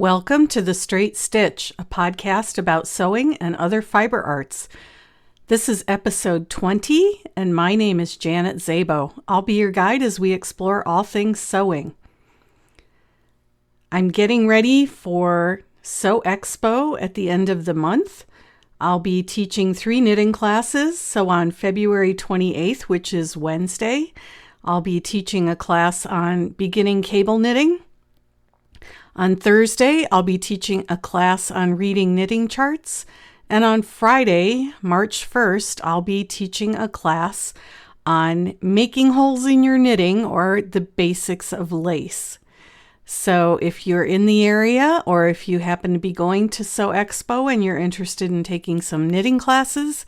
Welcome to The Straight Stitch, a podcast about sewing and other fiber arts. This is episode 20, and my name is Janet Szabo. I'll be your guide as we explore all things sewing. I'm getting ready for Sew Expo at the end of the month. I'll be teaching 3 knitting classes. So on February 28th, which is Wednesday, I'll be teaching a class on beginning cable knitting. On Thursday, I'll be teaching a class on reading knitting charts. And on Friday, March 1st, I'll be teaching a class on making holes in your knitting or the basics of lace. So if you're in the area or if you happen to be going to Sew Expo and you're interested in taking some knitting classes,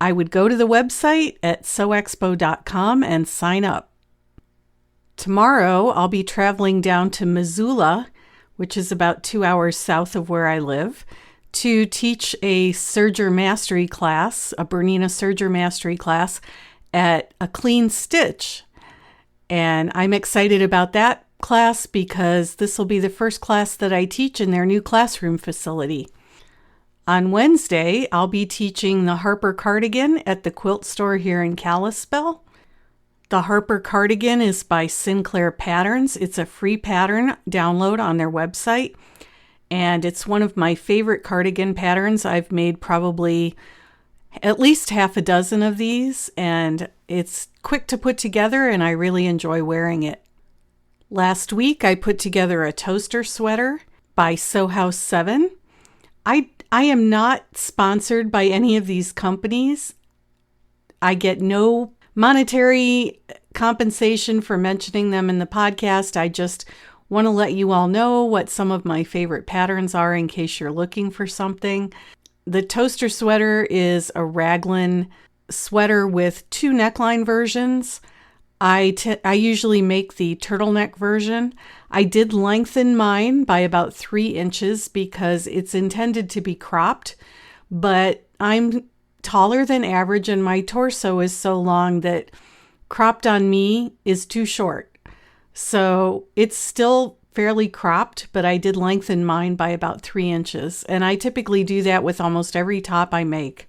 I would go to the website at sewexpo.com and sign up. Tomorrow, I'll be traveling down to Missoula, which is about 2 hours south of where I live, to teach a serger mastery class, a Bernina serger mastery class at A Clean Stitch. And I'm excited about that class because this will be the first class that I teach in their new classroom facility. On Wednesday, I'll be teaching the Harper cardigan at the Quilt store here in Kalispell. The Harper cardigan is by Sinclair Patterns. It's a free pattern download on their website, and it's one of my favorite cardigan patterns. I've made probably at least half a dozen of these, and it's quick to put together, and I really enjoy wearing it. Last week, I put together a toaster sweater by Sew House 7. I am not sponsored by any of these companies. I get no monetary compensation for mentioning them in the podcast. I just want to let you all know what some of my favorite patterns are in case you're looking for something. The toaster sweater is a raglan sweater with 2 neckline versions. I usually make the turtleneck version. I did lengthen mine by about 3 inches because it's intended to be cropped, but I'm taller than average and my torso is so long that cropped on me is too short. So it's still fairly cropped, but I did lengthen mine by about 3 inches. And I typically do that with almost every top I make.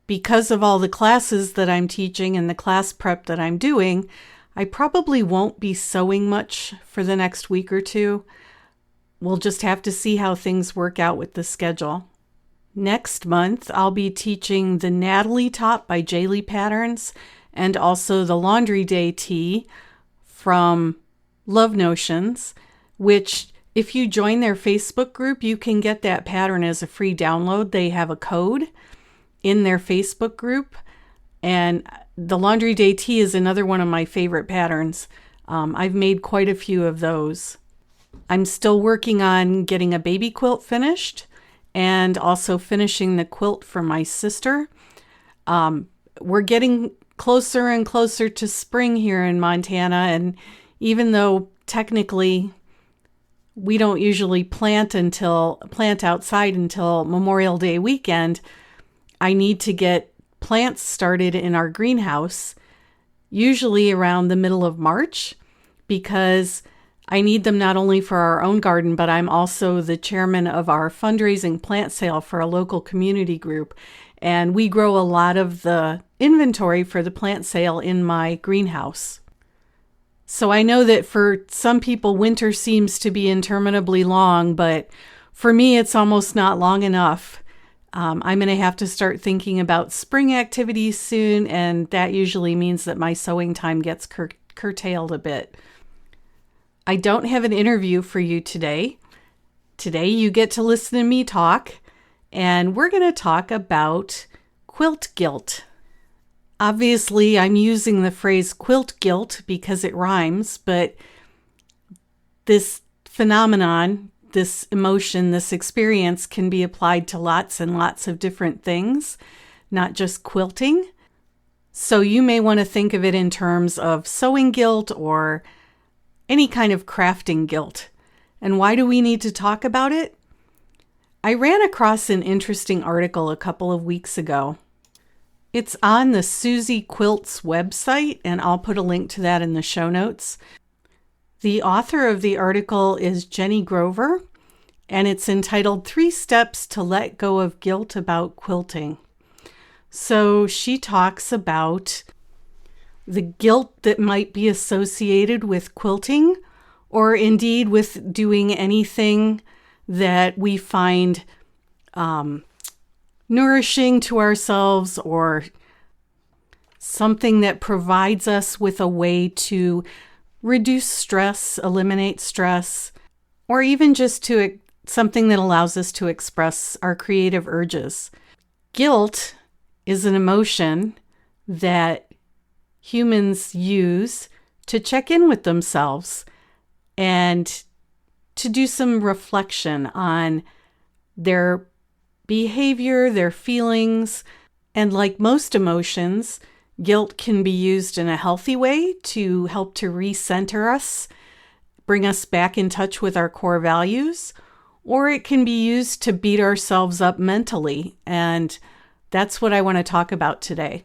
Because of all the classes that I'm teaching and the class prep that I'm doing, I probably won't be sewing much for the next week or two. We'll just have to see how things work out with the schedule. Next month, I'll be teaching the Natalie top by Jaylee Patterns and also the Laundry Day tee from Love Notions, which if you join their Facebook group, you can get that pattern as a free download. They have a code in their Facebook group, and the Laundry Day tee is another one of my favorite patterns. I've made quite a few of those. I'm still working on getting a baby quilt finished and also finishing the quilt for my sister. We're getting closer and closer to spring here in Montana, and even though technically we don't usually plant outside until Memorial Day weekend, I need to get plants started in our greenhouse, usually around the middle of March, because I need them not only for our own garden, but I'm also the chairman of our fundraising plant sale for a local community group. And we grow a lot of the inventory for the plant sale in my greenhouse. So I know that for some people, winter seems to be interminably long, but for me, it's almost not long enough. I'm going to have to start thinking about spring activities soon, and that usually means that my sewing time gets curtailed a bit. I don't have an interview for you today. Today you get to listen to me talk, and we're going to talk about quilt guilt. Obviously, I'm using the phrase quilt guilt because it rhymes, but this phenomenon, this emotion, this experience can be applied to lots and lots of different things, not just quilting. So you may want to think of it in terms of sewing guilt or any kind of crafting guilt. And why do we need to talk about it? I ran across an interesting article a couple of weeks ago. It's on the Susie Quilt's website, and I'll put a link to that in the show notes. The author of the article is Jenny Grover, and it's entitled 3 Steps to Let Go of Guilt About Quilting. So she talks about the guilt that might be associated with quilting, or indeed with doing anything that we find nourishing to ourselves, or something that provides us with a way to reduce stress, eliminate stress, or even just to something that allows us to express our creative urges. Guilt is an emotion that humans use to check in with themselves and to do some reflection on their behavior, their feelings. And like most emotions, guilt can be used in a healthy way to help to recenter us, bring us back in touch with our core values, or it can be used to beat ourselves up mentally. And that's what I want to talk about today.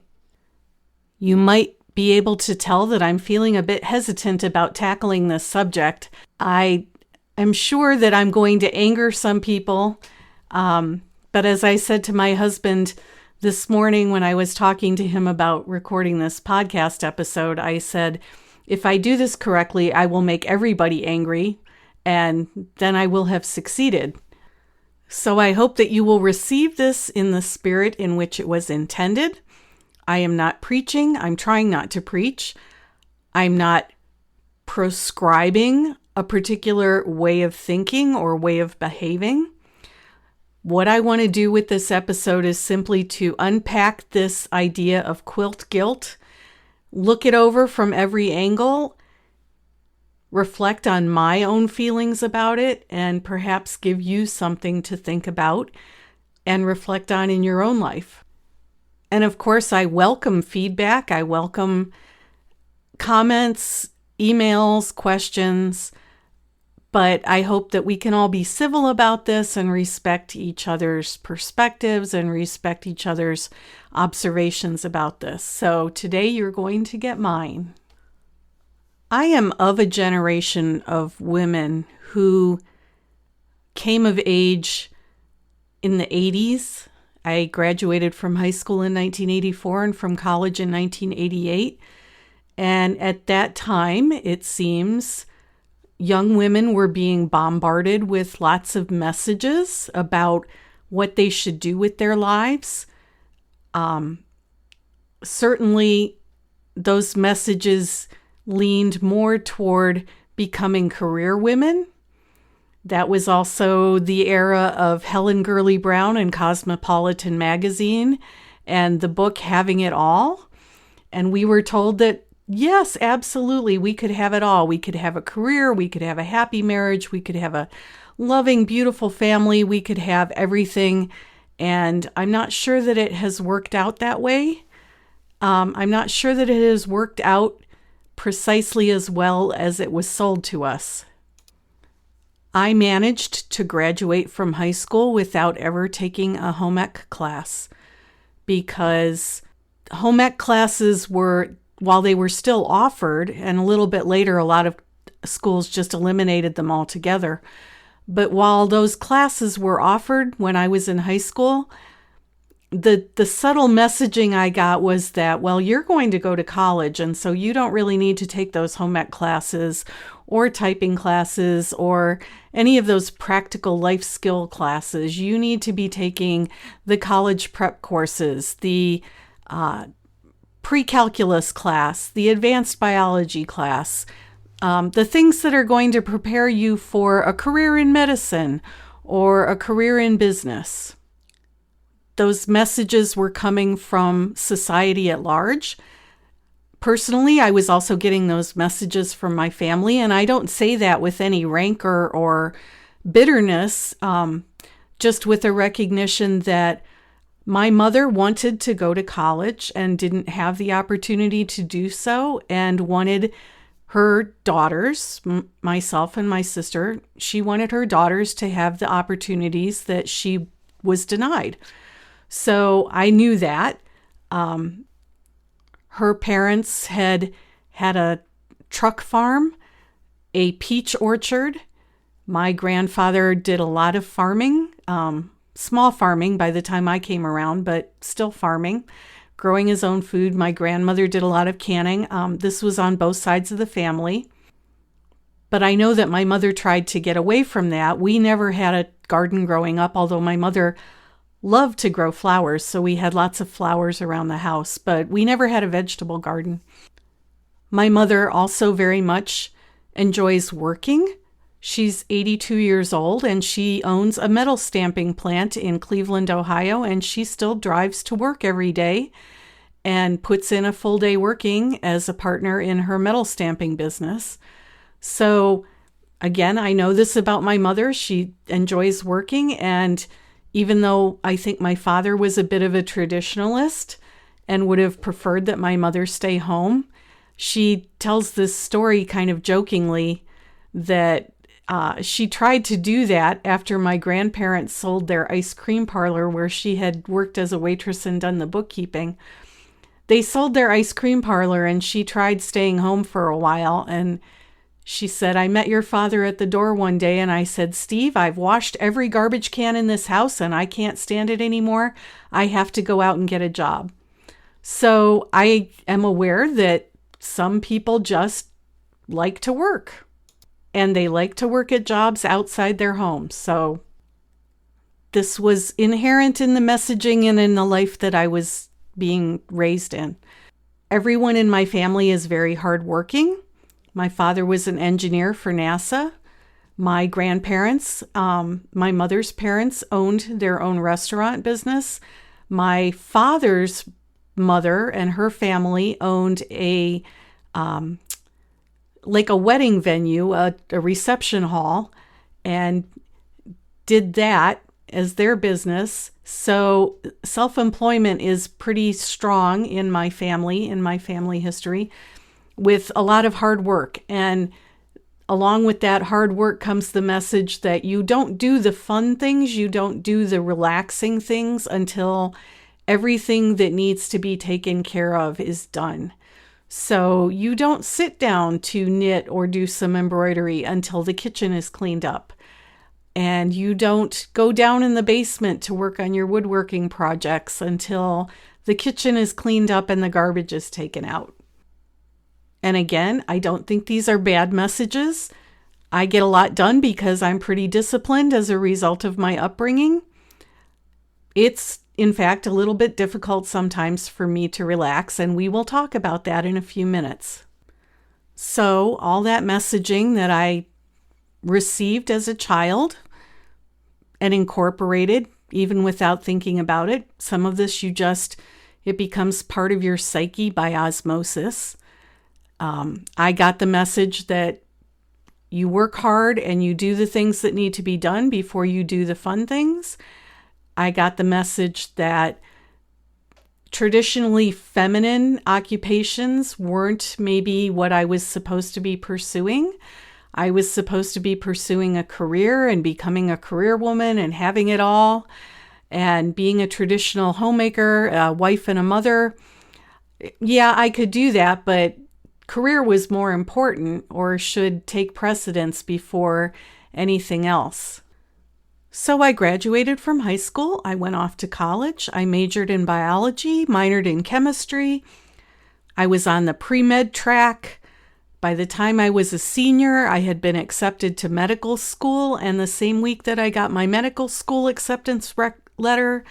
You might be able to tell that I'm feeling a bit hesitant about tackling this subject. I am sure that I'm going to anger some people. But as I said to my husband this morning when I was talking to him about recording this podcast episode, I said, if I do this correctly, I will make everybody angry, and then I will have succeeded. So I hope that you will receive this in the spirit in which it was intended. I am not preaching. I'm trying not to preach. I'm not prescribing a particular way of thinking or way of behaving. What I want to do with this episode is simply to unpack this idea of quilt guilt, look it over from every angle, reflect on my own feelings about it, and perhaps give you something to think about and reflect on in your own life. And of course, I welcome feedback. I welcome comments, emails, questions, but I hope that we can all be civil about this and respect each other's perspectives and respect each other's observations about this. So today you're going to get mine. I am of a generation of women who came of age in the 80s. I graduated from high school in 1984 and from college in 1988. And at that time, it seems, young women were being bombarded with lots of messages about what they should do with their lives. Certainly, those messages leaned more toward becoming career women. That was also the era of Helen Gurley Brown and Cosmopolitan magazine and the book Having It All. And we were told that, yes, absolutely, we could have it all. We could have a career, we could have a happy marriage, we could have a loving, beautiful family, we could have everything. And I'm not sure that it has worked out that way. I'm not sure that it has worked out precisely as well as it was sold to us. I managed to graduate from high school without ever taking a home ec class, because home ec classes were, while they were still offered, and a little bit later a lot of schools just eliminated them altogether, but while those classes were offered when I was in high school, the subtle messaging I got was that, well, you're going to go to college, and so you don't really need to take those home ec classes or typing classes or any of those practical life skill classes. You need to be taking the college prep courses, the pre-calculus class, the advanced biology class, the things that are going to prepare you for a career in medicine or a career in business. Those messages were coming from society at large. Personally, I was also getting those messages from my family, and I don't say that with any rancor or bitterness, just with a recognition that my mother wanted to go to college and didn't have the opportunity to do so, and wanted her daughters, myself and my sister, she wanted her daughters to have the opportunities that she was denied. So I knew that. Her parents had a truck farm, a peach orchard, My grandfather did a lot of farming, small farming by the time I came around, but still farming, growing his own food. My grandmother did a lot of canning. This was on both sides of the family. But I know that my mother tried to get away from that. We never had a garden growing up, although my mother loved to grow flowers, so we had lots of flowers around the house, but we never had a vegetable garden. My mother also very much enjoys working. She's 82 years old and she owns a metal stamping plant in Cleveland, Ohio, and she still drives to work every day and puts in a full day working as a partner in her metal stamping business. So again, I know this about my mother. She enjoys working, and even though I think my father was a bit of a traditionalist and would have preferred that my mother stay home, she tells this story kind of jokingly that she tried to do that after my grandparents sold their ice cream parlor where she had worked as a waitress and done the bookkeeping. They sold their ice cream parlor and she tried staying home for a while, and she said, I met your father at the door one day and I said, Steve, I've washed every garbage can in this house and I can't stand it anymore. I have to go out and get a job. So I am aware that some people just like to work and they like to work at jobs outside their home. So this was inherent in the messaging and in the life that I was being raised in. Everyone in my family is very hardworking. My father was an engineer for NASA. My grandparents, my mother's parents, owned their own restaurant business. My father's mother and her family owned a wedding venue, a reception hall, and did that as their business. So self-employment is pretty strong in my family history, with a lot of hard work. And along with that hard work comes the message that you don't do the fun things, you don't do the relaxing things until everything that needs to be taken care of is done. So you don't sit down to knit or do some embroidery until the kitchen is cleaned up. And you don't go down in the basement to work on your woodworking projects until the kitchen is cleaned up and the garbage is taken out. And again, I don't think these are bad messages. I get a lot done because I'm pretty disciplined as a result of my upbringing. It's, in fact, a little bit difficult sometimes for me to relax, and we will talk about that in a few minutes. So, all that messaging that I received as a child and incorporated, even without thinking about it, some of this it becomes part of your psyche by osmosis. I got the message that you work hard and you do the things that need to be done before you do the fun things. I got the message that traditionally feminine occupations weren't maybe what I was supposed to be pursuing. I was supposed to be pursuing a career and becoming a career woman and having it all and being a traditional homemaker, a wife and a mother. Yeah, I could do that, but career was more important or should take precedence before anything else. So I graduated from high school. I went off to college. I majored in biology, minored in chemistry. I was on the pre-med track. By the time I was a senior, I had been accepted to medical school, and the same week that I got my medical school acceptance letter,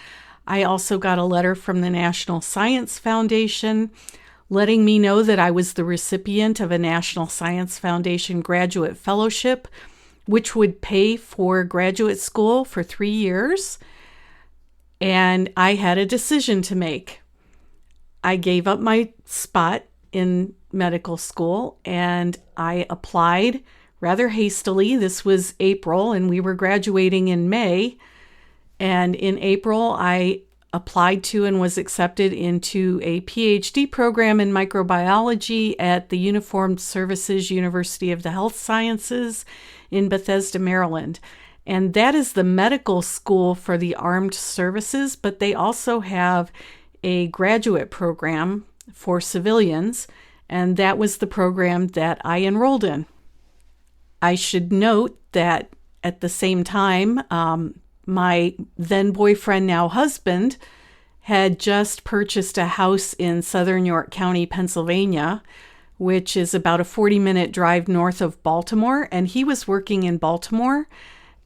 I also got a letter from the National Science Foundation letting me know that I was the recipient of a National Science Foundation graduate fellowship, which would pay for graduate school for 3 years. And I had a decision to make. I gave up my spot in medical school and I applied rather hastily. This was April and we were graduating in May. And in April, I applied to and was accepted into a PhD program in microbiology at the Uniformed Services University of the Health Sciences in Bethesda, Maryland. And that is the medical school for the armed services, but they also have a graduate program for civilians, and that was the program that I enrolled in. I should note that at the same time, my then boyfriend, now husband, had just purchased a house in southern York County, Pennsylvania, which is about a 40-minute drive north of Baltimore. And he was working in Baltimore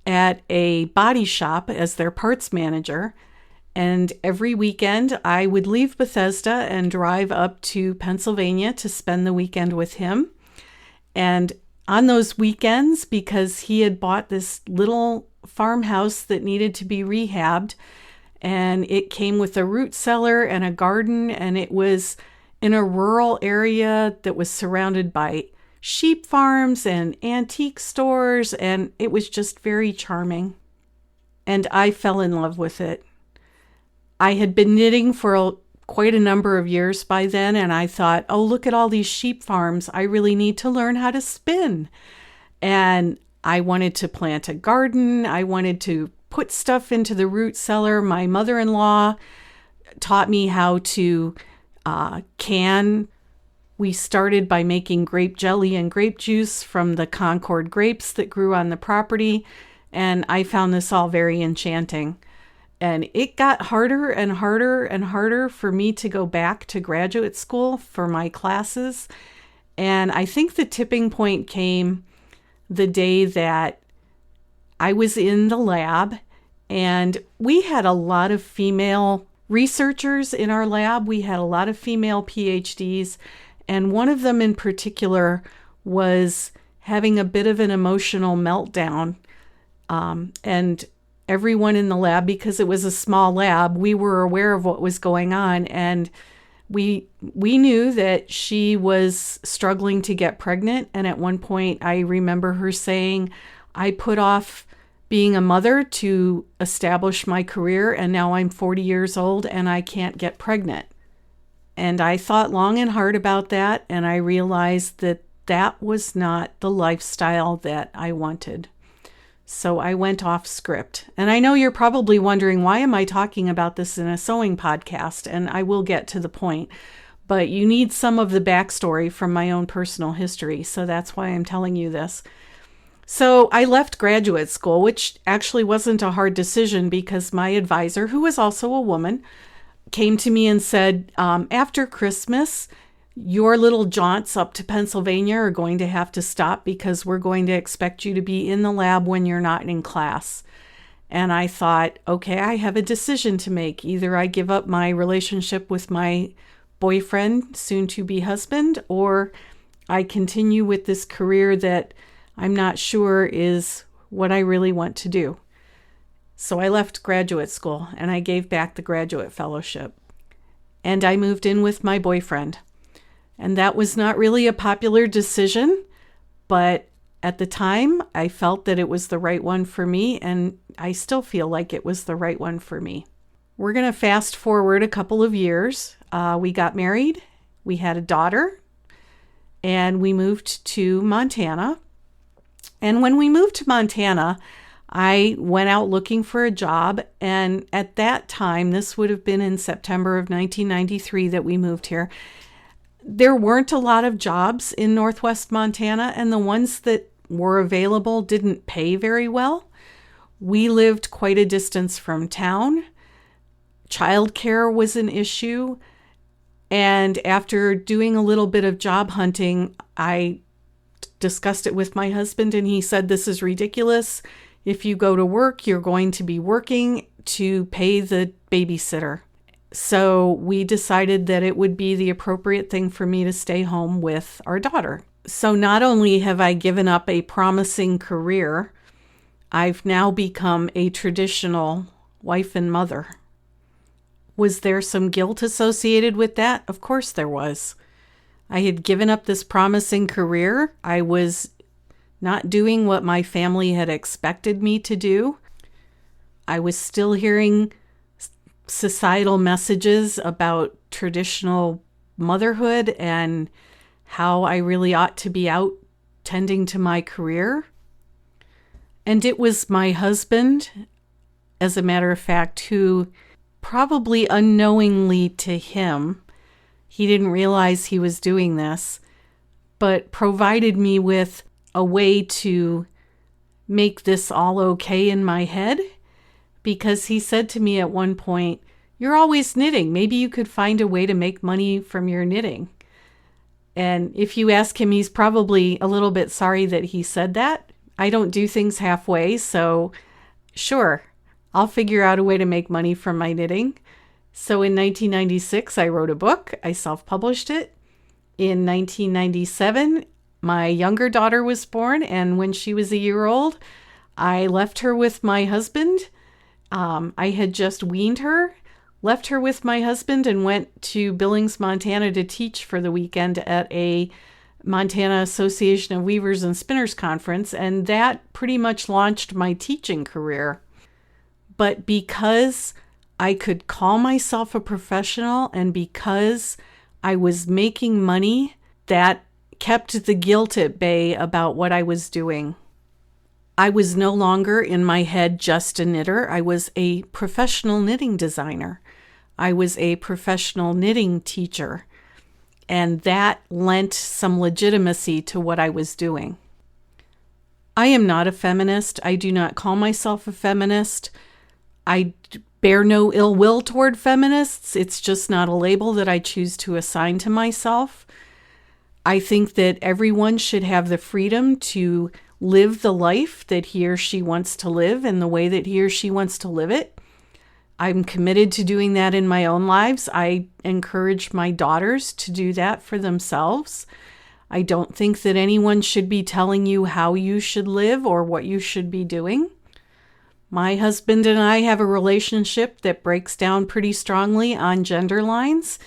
at a body shop as their parts manager. And every weekend I would leave Bethesda and drive up to Pennsylvania to spend the weekend with him. And on those weekends, because he had bought this little farmhouse that needed to be rehabbed, and it came with a root cellar and a garden, and it was in a rural area that was surrounded by sheep farms and antique stores, and it was just very charming. And I fell in love with it. I had been knitting for quite a number of years by then, and I thought, oh, look at all these sheep farms. I really need to learn how to spin. And I wanted to plant a garden. I wanted to put stuff into the root cellar. My mother-in-law taught me how to can. We started by making grape jelly and grape juice from the Concord grapes that grew on the property, and I found this all very enchanting. And it got harder and harder and harder for me to go back to graduate school for my classes. And I think the tipping point came the day that I was in the lab, and we had a lot of female researchers in our lab. We had a lot of female PhDs, and one of them in particular was having a bit of an emotional meltdown. And everyone in the lab, because it was a small lab, we were aware of what was going on, and we knew that she was struggling to get pregnant. And at one point, I remember her saying, I put off being a mother to establish my career, and now I'm 40 years old and I can't get pregnant. And I thought long and hard about that, and I realized that that was not the lifestyle that I wanted. So I went off script. And I know you're probably wondering, why am I talking about this in a sewing podcast? And I will get to the point. But you need some of the backstory from my own personal history. So that's why I'm telling you this. So I left graduate school, which actually wasn't a hard decision, because my advisor, who was also a woman, came to me and said, after Christmas, your little jaunts up to Pennsylvania are going to have to stop, because we're going to expect you to be in the lab when you're not in class. And I thought, okay, I have a decision to make. Either I give up my relationship with my boyfriend, soon to be husband, or I continue with this career that I'm not sure is what I really want to do. So I left graduate school and I gave back the graduate fellowship. And I moved in with my boyfriend. And that was not really a popular decision, but at the time, I felt that it was the right one for me, and I still feel like it was the right one for me. We're going to fast forward a couple of years. We got married, we had a daughter, and we moved to Montana. And when we moved to Montana, I went out looking for a job, and at that time, this would have been in September of 1993 that we moved here, there weren't a lot of jobs in Northwest Montana, and the ones that were available didn't pay very well. We lived quite a distance from town. Childcare was an issue. And after doing a little bit of job hunting, I discussed it with my husband, and he said, this is ridiculous. If you go to work, you're going to be working to pay the babysitter. So we decided that it would be the appropriate thing for me to stay home with our daughter. So not only have I given up a promising career, I've now become a traditional wife and mother. Was there some guilt associated with that? Of course there was. I had given up this promising career. I was not doing what my family had expected me to do. I was still hearing societal messages about traditional motherhood and how I really ought to be out tending to my career. And it was my husband, as a matter of fact, who probably unknowingly to him, he didn't realize he was doing this, but provided me with a way to make this all okay in my head, because he said to me at one point, "You're always knitting. Maybe you could find a way to make money from your knitting." And if you ask him, he's probably a little bit sorry that he said that. I don't do things halfway, so sure, I'll figure out a way to make money from my knitting. So in 1996, I wrote a book. I self-published it. In 1997, my younger daughter was born, and when she was a year old, I left her with my husband. I had just weaned her, left her with my husband, and went to Billings, Montana to teach for the weekend at a Montana Association of Weavers and Spinners conference, and that pretty much launched my teaching career. But because I could call myself a professional and because I was making money, that kept the guilt at bay about what I was doing. I was no longer in my head just a knitter. I was a professional knitting designer. I was a professional knitting teacher. And that lent some legitimacy to what I was doing. I am not a feminist. I do not call myself a feminist. I bear no ill will toward feminists. It's just not a label that I choose to assign to myself. I think that everyone should have the freedom to live the life that he or she wants to live in the way that he or she wants to live it. I'm committed to doing that in my own lives. I encourage my daughters to do that for themselves. I don't think that anyone should be telling you how you should live or what you should be doing. My husband and I have a relationship that breaks down pretty strongly on gender lines.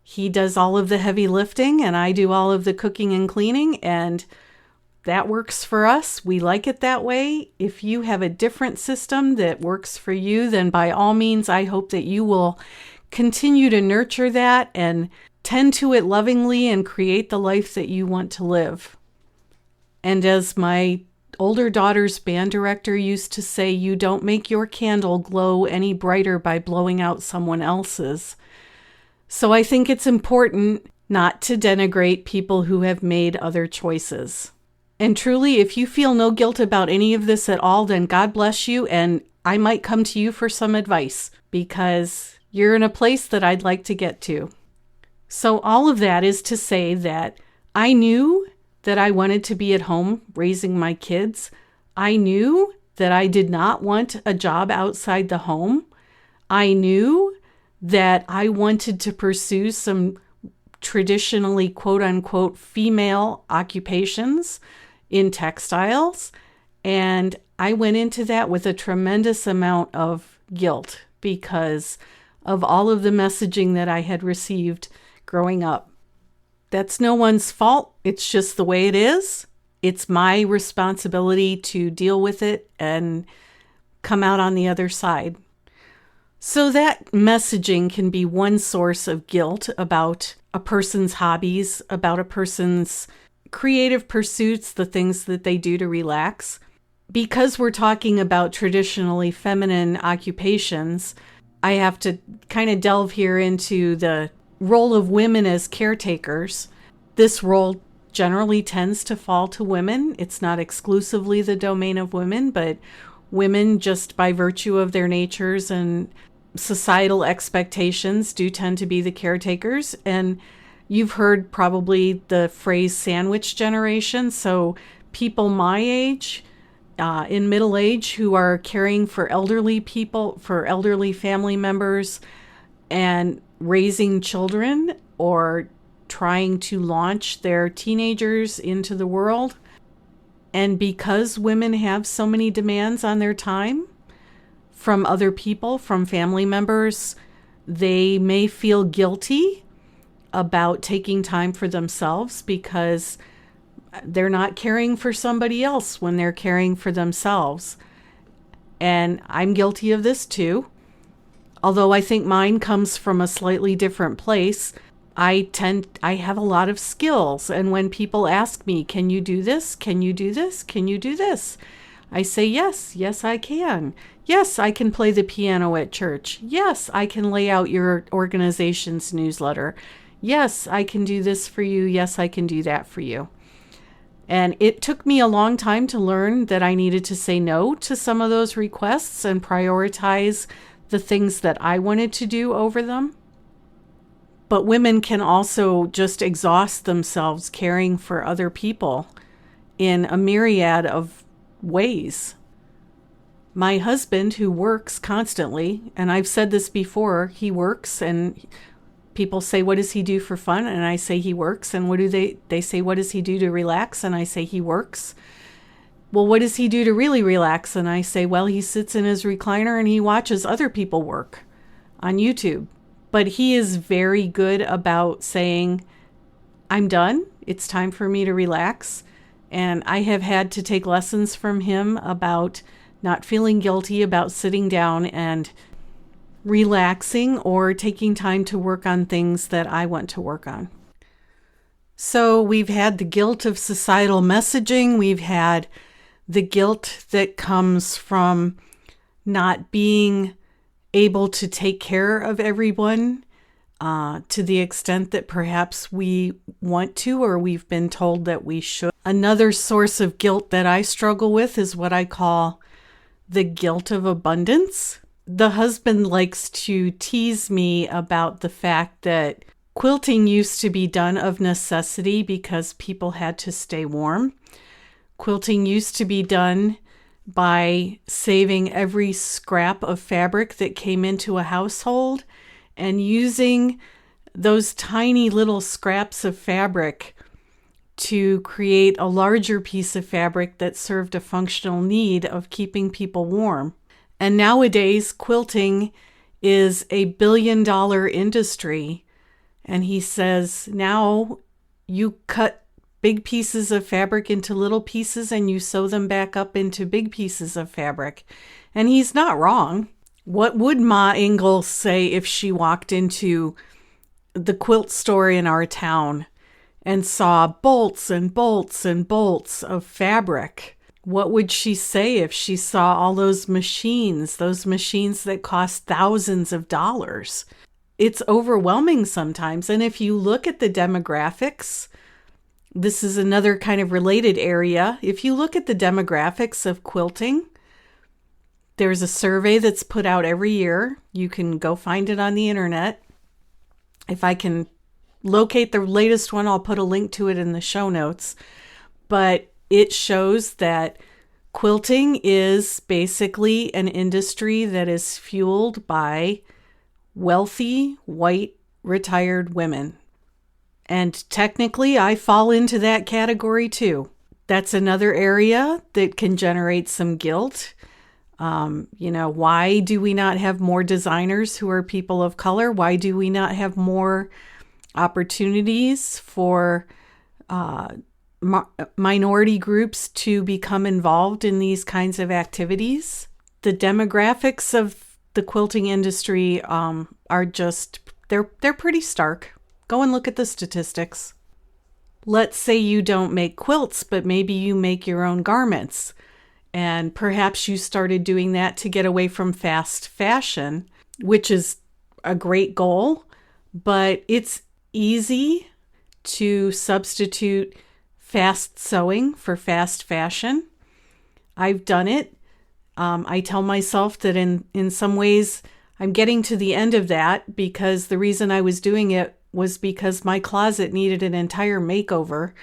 He does all of the heavy lifting and I do all of the cooking and cleaning, and that works for us. We like it that way. If you have a different system that works for you, then by all means, I hope that you will continue to nurture that and tend to it lovingly and create the life that you want to live. And as my older daughter's band director used to say, you don't make your candle glow any brighter by blowing out someone else's. So I think it's important not to denigrate people who have made other choices. And truly, if you feel no guilt about any of this at all, then God bless you, and I might come to you for some advice because you're in a place that I'd like to get to. So all of that is to say that I knew that I wanted to be at home raising my kids. I knew that I did not want a job outside the home. I knew that I wanted to pursue some traditionally quote-unquote female occupations in textiles. And I went into that with a tremendous amount of guilt because of all of the messaging that I had received growing up. That's no one's fault. It's just the way it is. It's my responsibility to deal with it and come out on the other side. So that messaging can be one source of guilt about a person's hobbies, about a person's creative pursuits, the things that they do to relax. Because we're talking about traditionally feminine occupations, I have to kind of delve here into the role of women as caretakers. This role generally tends to fall to women. It's not exclusively the domain of women, but women, just by virtue of their natures and societal expectations, do tend to be the caretakers. And you've heard probably the phrase sandwich generation. So people my age, in middle age, who are caring for elderly people, for elderly family members, and raising children or trying to launch their teenagers into the world. And because women have so many demands on their time from other people, from family members, they may feel guilty about taking time for themselves because they're not caring for somebody else when they're caring for themselves. And I'm guilty of this too. Although I think mine comes from a slightly different place, I have a lot of skills. And when people ask me, can you do this? Can you do this? Can you do this? I say, yes, I can. Yes, I can play the piano at church. Yes, I can lay out your organization's newsletter. Yes, I can do this for you. Yes, I can do that for you. And it took me a long time to learn that I needed to say no to some of those requests and prioritize the things that I wanted to do over them. But women can also just exhaust themselves caring for other people in a myriad of ways. My husband, who works constantly, and I've said this before, he works, and people say, what does he do for fun? And I say he works. And what do they say, what does he do to relax? And I say he works. Well, what does he do to really relax? And I say, well, he sits in his recliner and he watches other people work on YouTube. But he is very good about saying, I'm done. It's time for me to relax. And I have had to take lessons from him about not feeling guilty about sitting down and relaxing or taking time to work on things that I want to work on. So we've had the guilt of societal messaging. We've had the guilt that comes from not being able to take care of everyone to the extent that perhaps we want to or we've been told that we should. Another source of guilt that I struggle with is what I call the guilt of abundance. The husband likes to tease me about the fact that quilting used to be done of necessity because people had to stay warm. Quilting used to be done by saving every scrap of fabric that came into a household and using those tiny little scraps of fabric to create a larger piece of fabric that served a functional need of keeping people warm. And nowadays, quilting is a $1 billion industry. And he says, now you cut big pieces of fabric into little pieces and you sew them back up into big pieces of fabric. And he's not wrong. What would Ma Ingalls say if she walked into the quilt store in our town and saw bolts and bolts and bolts of fabric? What would she say if she saw all those machines that cost thousands of dollars? It's overwhelming sometimes. And if you look at the demographics, this is another kind of related area. If you look at the demographics of quilting, there's a survey that's put out every year. You can go find it on the internet. If I can locate the latest one, I'll put a link to it in the show notes. But it shows that quilting is basically an industry that is fueled by wealthy, white, retired women. And technically, I fall into that category too. That's another area that can generate some guilt. Why do we not have more designers who are people of color? Why do we not have more opportunities for minority groups to become involved in these kinds of activities? The demographics of the quilting industry are just, they're pretty stark. Go and look at the statistics. Let's say you don't make quilts, but maybe you make your own garments. And perhaps you started doing that to get away from fast fashion, which is a great goal, but it's easy to substitute fast sewing for fast fashion. I've done it. I tell myself that in some ways I'm getting to the end of that because the reason I was doing it was because my closet needed an entire makeover.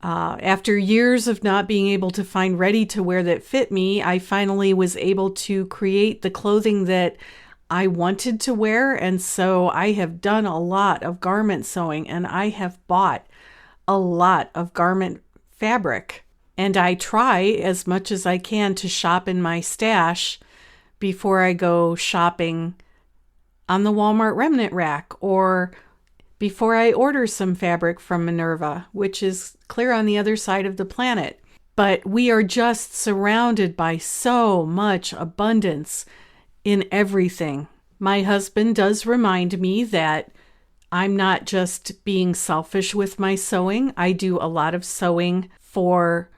After years of not being able to find ready-to-wear that fit me, I finally was able to create the clothing that I wanted to wear. And so I have done a lot of garment sewing and I have bought a lot of garment fabric. And I try as much as I can to shop in my stash before I go shopping on the Walmart remnant rack or before I order some fabric from Minerva, which is clear on the other side of the planet. But we are just surrounded by so much abundance in everything. My husband does remind me that I'm not just being selfish with my sewing. I do a lot of sewing for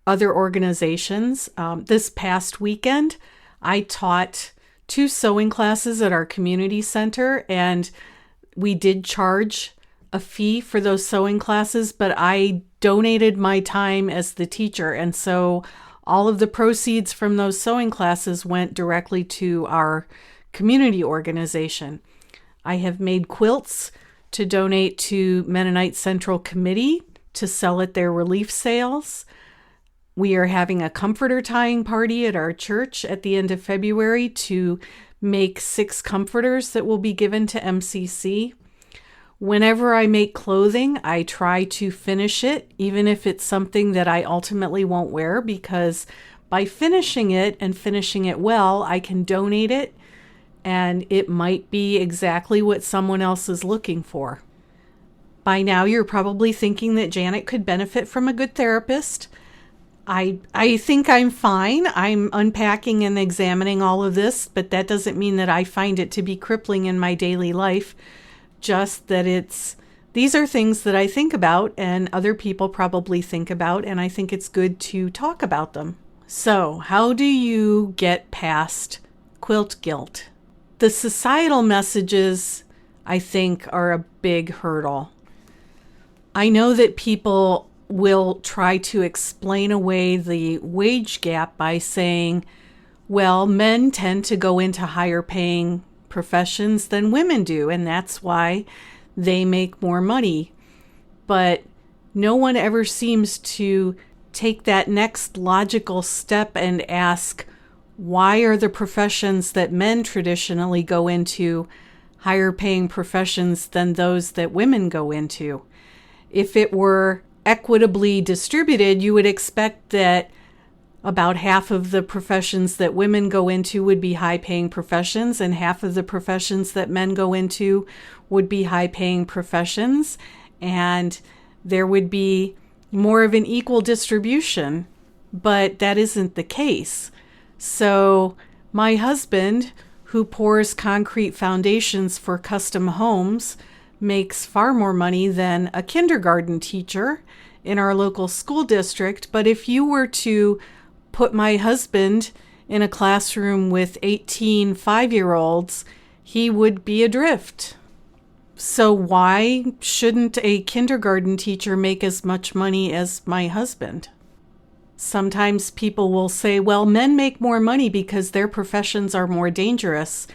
other organizations. This past weekend, I taught 2 sewing classes at our community center, and we did charge a fee for those sewing classes, but I donated my time as the teacher. And so all of the proceeds from those sewing classes went directly to our community organization. I have made quilts to donate to Mennonite Central Committee to sell at their relief sales. We are having a comforter tying party at our church at the end of February to make 6 comforters that will be given to MCC. Whenever I make clothing, I try to finish it, even if it's something that I ultimately won't wear, because by finishing it and finishing it well, I can donate it, and it might be exactly what someone else is looking for. By now, you're probably thinking that Janet could benefit from a good therapist. I think I'm fine. I'm unpacking and examining all of this, but that doesn't mean that I find it to be crippling in my daily life. Just that these are things that I think about and other people probably think about, and I think it's good to talk about them. So, how do you get past quilt guilt? The societal messages, I think, are a big hurdle. I know that people will try to explain away the wage gap by saying, well, men tend to go into higher paying professions than women do, and that's why they make more money. But no one ever seems to take that next logical step and ask, why are the professions that men traditionally go into higher paying professions than those that women go into? If it were equitably distributed, you would expect that about half of the professions that women go into would be high-paying professions, and half of the professions that men go into would be high-paying professions, and there would be more of an equal distribution, but that isn't the case. So my husband, who pours concrete foundations for custom homes, makes far more money than a kindergarten teacher in our local school district. But if you were to put my husband in a classroom with 18 5-year-olds, he would be adrift. So why shouldn't a kindergarten teacher make as much money as my husband? Sometimes people will say, well, men make more money because their professions are more dangerous.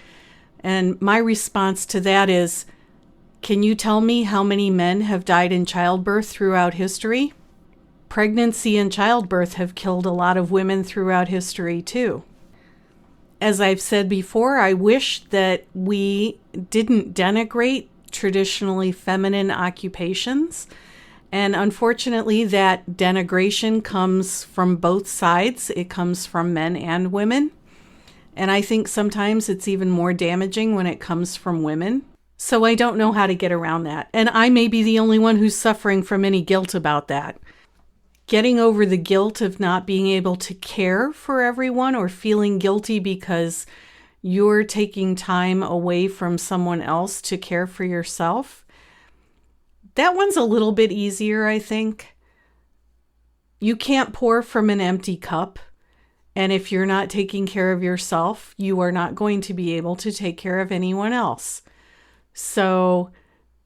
And my response to that is, can you tell me how many men have died in childbirth throughout history? Pregnancy and childbirth have killed a lot of women throughout history too. As I've said before, I wish that we didn't denigrate traditionally feminine occupations. And unfortunately, that denigration comes from both sides. It comes from men and women. And I think sometimes it's even more damaging when it comes from women. So I don't know how to get around that. And I may be the only one who's suffering from any guilt about that. Getting over the guilt of not being able to care for everyone, or feeling guilty because you're taking time away from someone else to care for yourself, that one's a little bit easier, I think. You can't pour from an empty cup. And if you're not taking care of yourself, you are not going to be able to take care of anyone else. So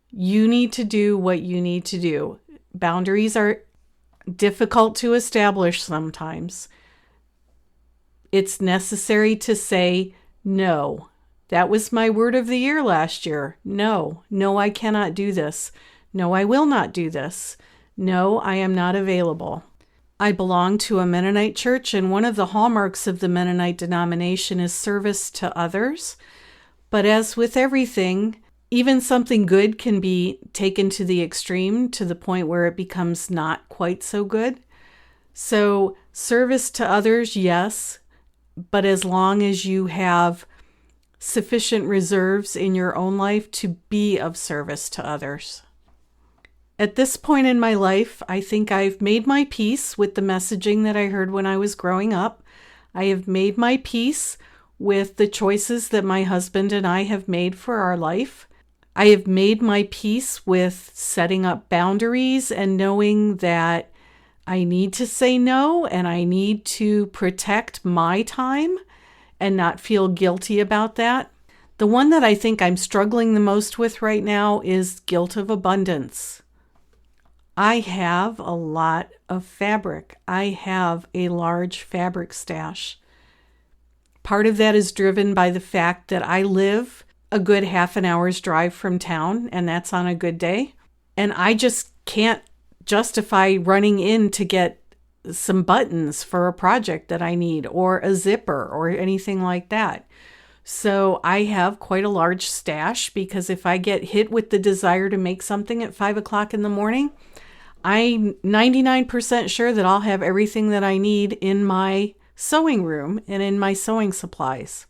you need to do what you need to do. Boundaries are difficult to establish sometimes. It's necessary to say no. That was my word of the year last year. No, I cannot do this. No, I will not do this. No, I am not available. I belong to a Mennonite church, and one of the hallmarks of the Mennonite denomination is service to others. But as with everything, even something good can be taken to the extreme, to the point where it becomes not quite so good. So service to others, yes, but as long as you have sufficient reserves in your own life to be of service to others. At this point in my life, I think I've made my peace with the messaging that I heard when I was growing up. I have made my peace with the choices that my husband and I have made for our life. I have made my peace with setting up boundaries and knowing that I need to say no, and I need to protect my time and not feel guilty about that. The one that I think I'm struggling the most with right now is guilt of abundance. I have a lot of fabric. I have a large fabric stash. Part of that is driven by the fact that I live a good half an hour's drive from town, and that's on a good day. And I just can't justify running in to get some buttons for a project that I need, or a zipper, or anything like that. So I have quite a large stash, because if I get hit with the desire to make something at 5 o'clock in the morning, I'm 99% sure that I'll have everything that I need in my sewing room and in my sewing supplies.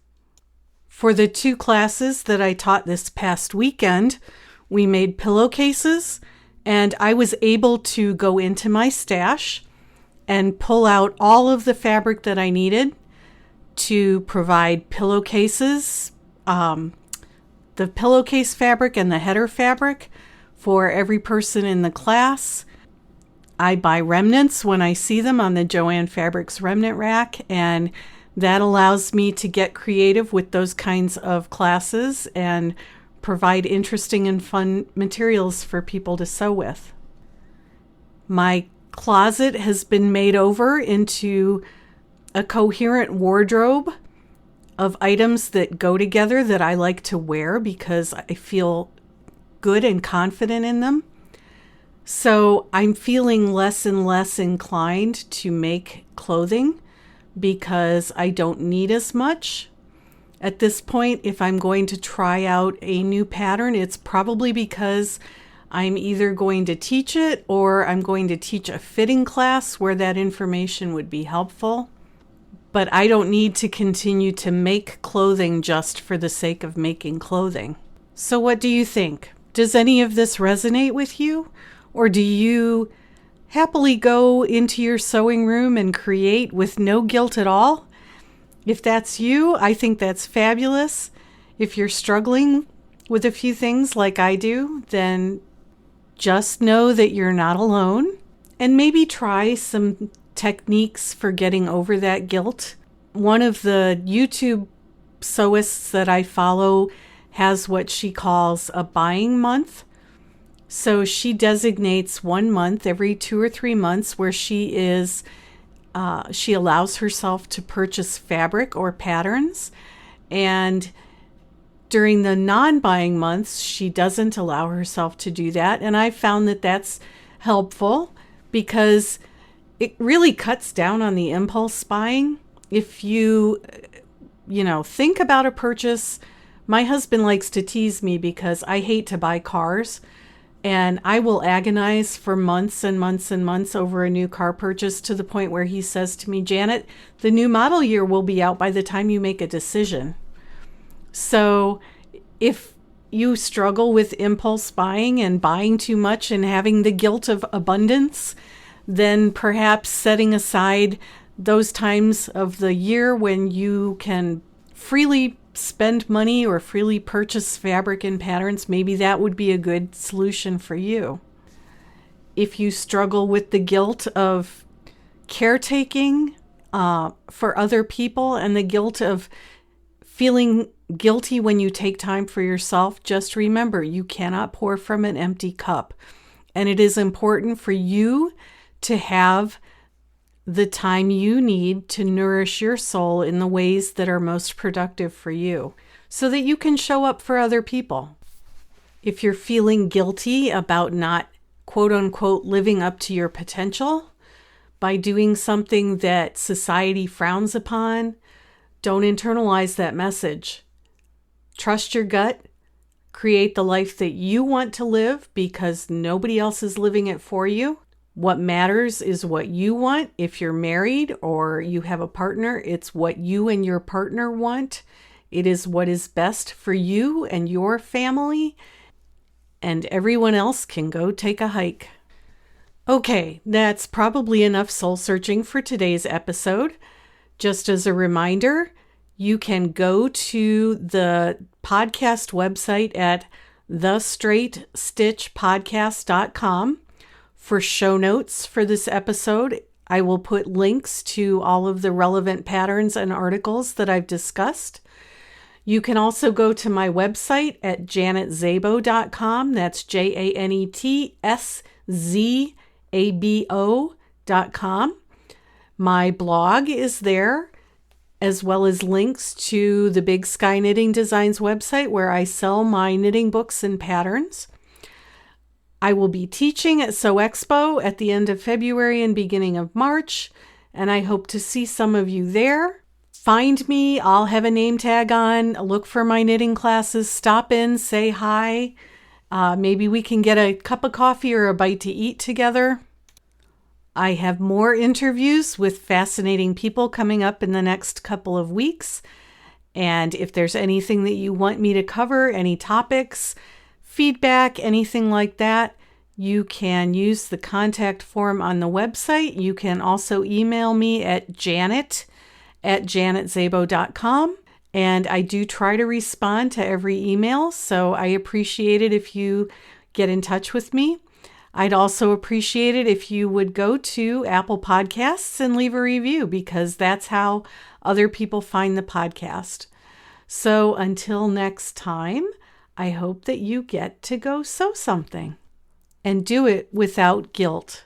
For the 2 classes that I taught this past weekend, we made pillowcases, and I was able to go into my stash and pull out all of the fabric that I needed to provide pillowcases, the pillowcase fabric and the header fabric for every person in the class. I buy remnants when I see them on the Joann Fabrics remnant rack, and that allows me to get creative with those kinds of classes and provide interesting and fun materials for people to sew with. My closet has been made over into a coherent wardrobe of items that go together that I like to wear because I feel good and confident in them. So I'm feeling less and less inclined to make clothing because I don't need as much. At this point, if I'm going to try out a new pattern, it's probably because I'm either going to teach it or I'm going to teach a fitting class where that information would be helpful. But I don't need to continue to make clothing just for the sake of making clothing. So what do you think? Does any of this resonate with you? Or do you happily go into your sewing room and create with no guilt at all? If that's you, I think that's fabulous. If you're struggling with a few things like I do, then just know that you're not alone, and maybe try some techniques for getting over that guilt. One of the YouTube sewists that I follow has what she calls a buying month. So she designates 1 month every 2 or 3 months where she allows herself to purchase fabric or patterns. And during the non-buying months, she doesn't allow herself to do that. And I found that that's helpful because it really cuts down on the impulse buying. If you think about a purchase, my husband likes to tease me because I hate to buy cars. And I will agonize for months and months and months over a new car purchase to the point where he says to me, Janet, the new model year will be out by the time you make a decision. So if you struggle with impulse buying and buying too much and having the guilt of abundance, then perhaps setting aside those times of the year when you can freely spend money or freely purchase fabric and patterns, maybe that would be a good solution for you. If you struggle with the guilt of caretaking for other people and the guilt of feeling guilty when you take time for yourself, just remember you cannot pour from an empty cup. And it is important for you to have the time you need to nourish your soul in the ways that are most productive for you so that you can show up for other people. If you're feeling guilty about not, quote unquote, living up to your potential by doing something that society frowns upon, don't internalize that message. Trust your gut. Create the life that you want to live because nobody else is living it for you. What matters is what you want. If you're married or you have a partner, it's what you and your partner want. It is what is best for you and your family, and everyone else can go take a hike. Okay, that's probably enough soul searching for today's episode. Just as a reminder, you can go to the podcast website at thestraightstitchpodcast.com. For show notes for this episode, I will put links to all of the relevant patterns and articles that I've discussed. You can also go to my website at janetzabo.com. That's JANETSZABO.com. My blog is there, as well as links to the Big Sky Knitting Designs website where I sell my knitting books and patterns. I will be teaching at Sew Expo at the end of February and beginning of March, and I hope to see some of you there. Find me, I'll have a name tag on, look for my knitting classes, stop in, say hi. Maybe we can get a cup of coffee or a bite to eat together. I have more interviews with fascinating people coming up in the next couple of weeks. And if there's anything that you want me to cover, any topics, feedback, anything like that, you can use the contact form on the website. You can also email me at janet@janetzabo.com. And I do try to respond to every email, so I appreciate it if you get in touch with me. I'd also appreciate it if you would go to Apple Podcasts and leave a review, because that's how other people find the podcast. So until next time, I hope that you get to go sew something and do it without guilt.